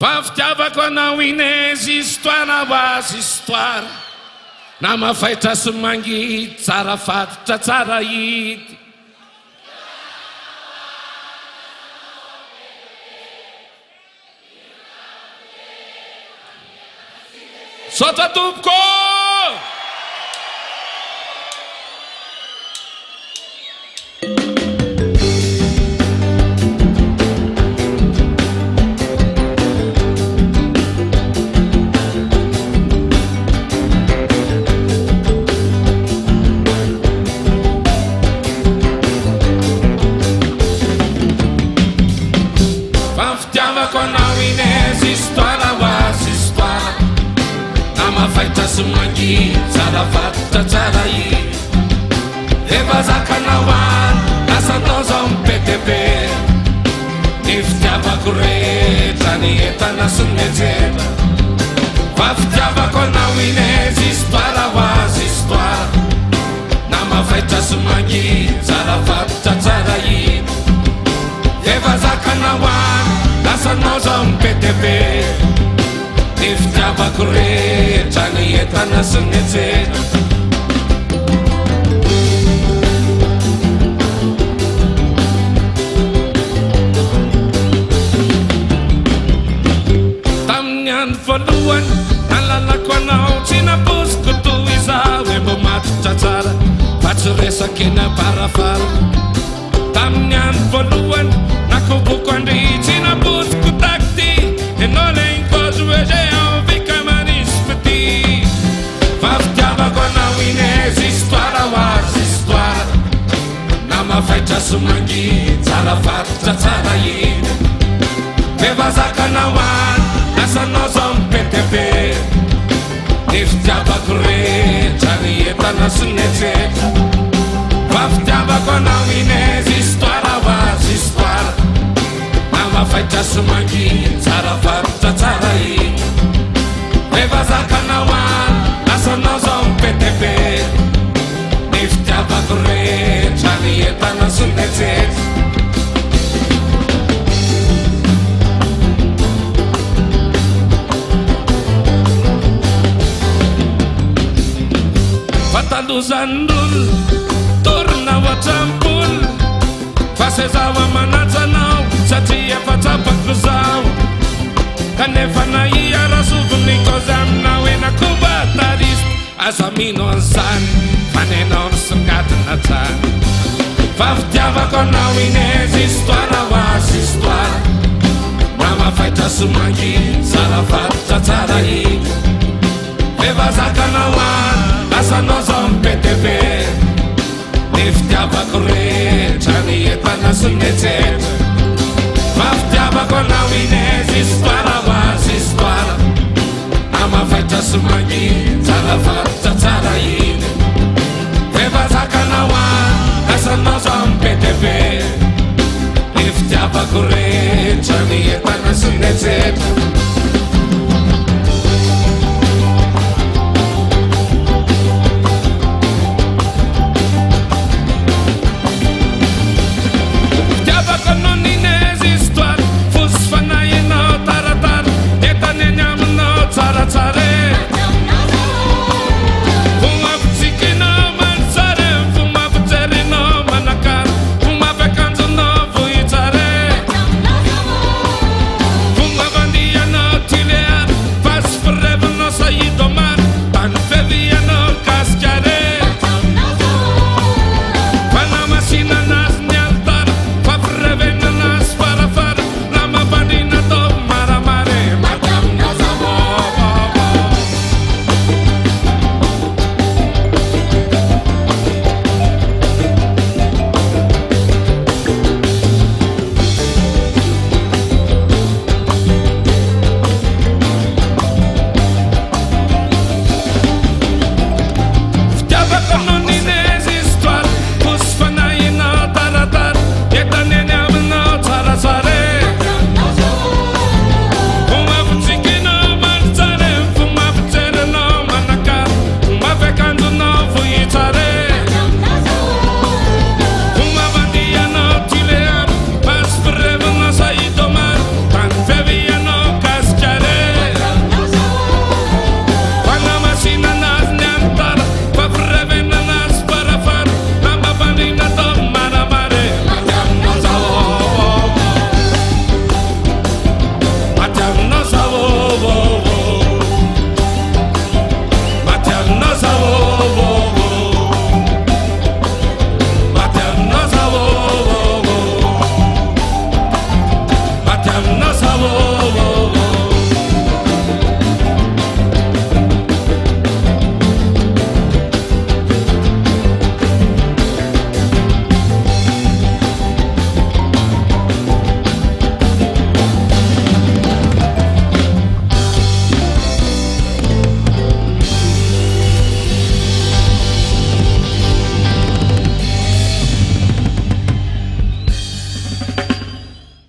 Fa fitiavako anao inezy istoara ho azy istoara na mafaitra sy mangidy tsara fatotra tsara hity Sotra tompoko Sumangi tsara fatotra tsara hity efa zakanao any lasa tao zao mipetebe ny fitiavako rehetra ny entana sy ny ejera fa fitiavako anao inezy istoara ho azy istoara na mafaitra sumangi tsara fatotra tsara hity efa zakanao any lasa nao zao mipetebe ny fitiavako rehetra ny entana sy ny ejera tamin'ny andro voalohany nalalako anao tsy naposiko toy izaho hoe mbo matotra tsara fa tsy resaka eny aparafara tamin'ny andro voalohany nakoboko andry tsy naposiko takty enao le inkozy hoe zay mafaitra sumangi tsara fatotra tsara hity efa zakanao any lasanao zao mipetebe ny fitiavako rehetra ny entana sy ny ejera fa fitiavako anao inezy istoara ho azy istoara na mafaitra sumangi tsara fatotra tsara hity efa zakanao any lasanao zao mipetebe ny fitiavako rehetra ny entana sy ny ejera fatalozan'olona torona ohatram-polo fa se zaho amanatsanao satria efa tsapako zaho kanefa naiarasovony kozy aminao enakoba tarista aza mino an'izany fanenao misongadina tsara fa fitiavako anao inezy istoara ho azy istoara na mafaitra sumangi tsara fatotra tsara hity efa zakanao any lasanao zao mipetebe ny fitiavako rehetra ny entana sy ny ejera fa fitiavako anao inezy istoara ho azy istoara na mafaitra sumangi tsara fatotra tsara hity efa zakanao any lasanao zao mipetebe ny fitiavako rehetra ny entana sy ny ejera